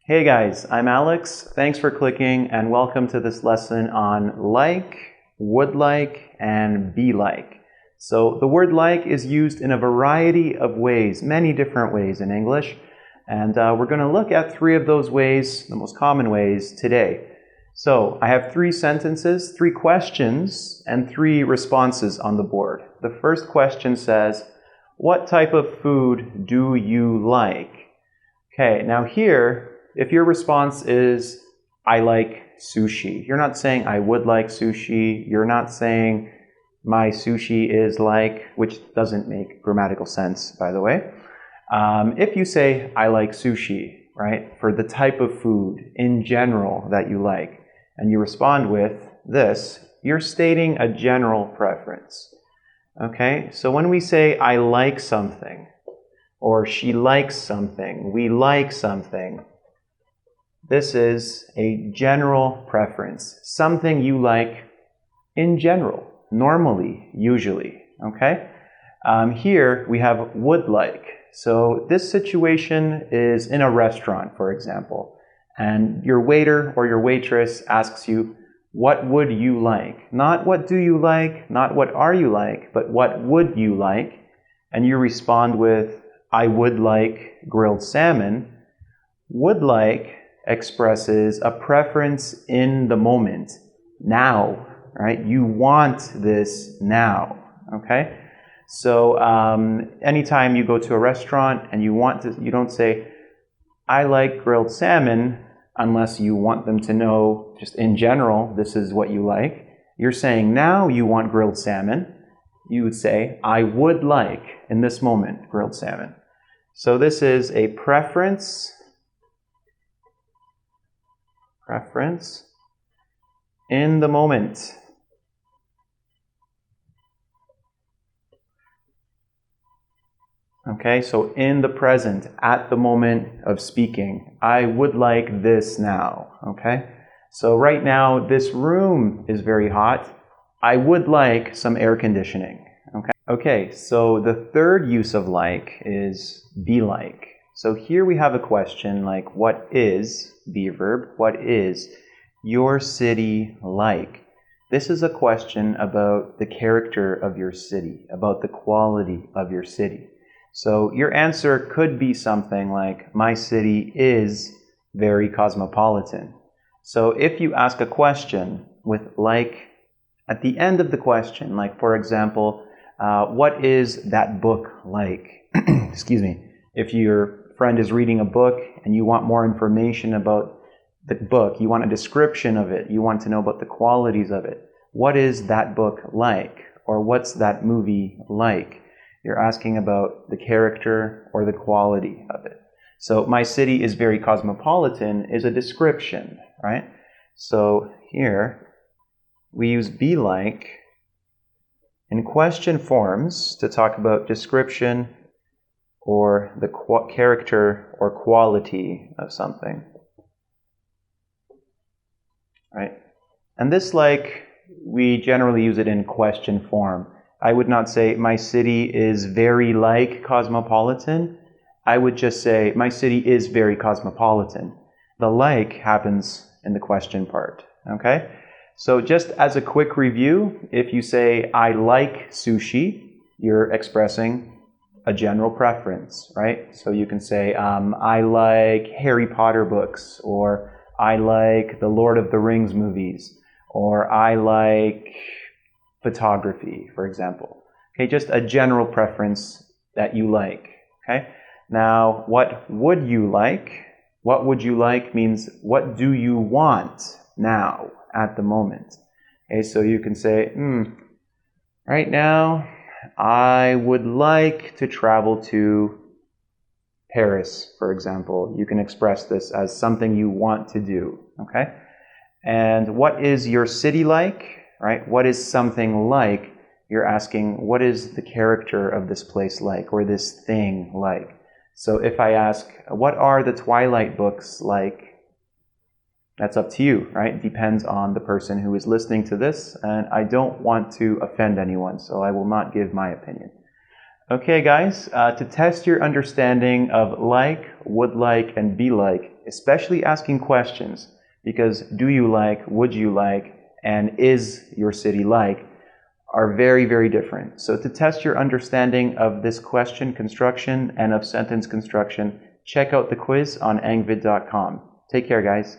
Hey guys, I'm Alex. Thanks for clicking and welcome to this lesson on like, would like, and be like. So the word like is used in a variety of ways, many different ways in English. And we're going to look at three of those ways, the most common ways, today. So I have three sentences, three questions, and three responses on the board. The first question says, what type of food do you like? Okay, now here, if your response is, I like sushi, you're not saying I would like sushi, you're not saying my sushi is like, which doesn't make grammatical sense, by the way. If you say, I like sushi, right, for the type of food in general that you like, and you respond with this, you're stating a general preference. Okay, so when we say, I like something, or she likes something, we like something, this is a general preference, something you like in general, normally, usually, okay? Here we have would like. So this situation is in a restaurant, for example, and your waiter or your waitress asks you, what would you like? Not what do you like, not what are you like, but what would you like? And you respond with, I would like grilled salmon. Would like expresses a preference in the moment, now, right? You want this now, okay? So anytime you go to a restaurant and you don't say, I like grilled salmon, unless you want them to know, just in general, this is what you like. You're saying now you want grilled salmon. You would say, I would like, in this moment, grilled salmon. So this is a preference in the moment. Okay, so in the present, at the moment of speaking, I would like this now, okay? So right now, this room is very hot. I would like some air conditioning, okay? Okay, so the third use of like is be like. So here we have a question like, what is, be a verb, what is your city like? This is a question about the character of your city, about the quality of your city. So your answer could be something like, my city is very cosmopolitan. So if you ask a question with like at the end of the question, like for example, what is that book like? Excuse me. If your friend is reading a book and you want more information about the book, you want a description of it, you want to know about the qualities of it. What is that book like? Or what's that movie like? You're asking about the character or the quality of it. So my city is very cosmopolitan is a description, right? So here we use be like in question forms to talk about description or the character or quality of something. Right? And this like, we generally use it in question form. I would not say, my city is very like cosmopolitan. I would just say, my city is very cosmopolitan. The like happens in the question part, okay? So just as a quick review, if you say, I like sushi, you're expressing a general preference, right? So you can say, I like Harry Potter books, or I like the Lord of the Rings movies, or I like photography, for example. Okay, just a general preference that you like. Okay. Now, what would you like? What would you like means what do you want now at the moment? Okay, so you can say, right now, I would like to travel to Paris, for example. You can express this as something you want to do. Okay. And what is your city like? Right? What is something like? You're asking, what is the character of this place like, or this thing like? So if I ask, what are the Twilight books like? That's up to you, right? It depends on the person who is listening to this, and I don't want to offend anyone, so I will not give my opinion. Okay, guys, to test your understanding of like, would like, and be like, especially asking questions, because do you like, would you like, and is your city like, are very, very different. So to test your understanding of this question construction and of sentence construction, check out the quiz on engvid.com. Take care, guys.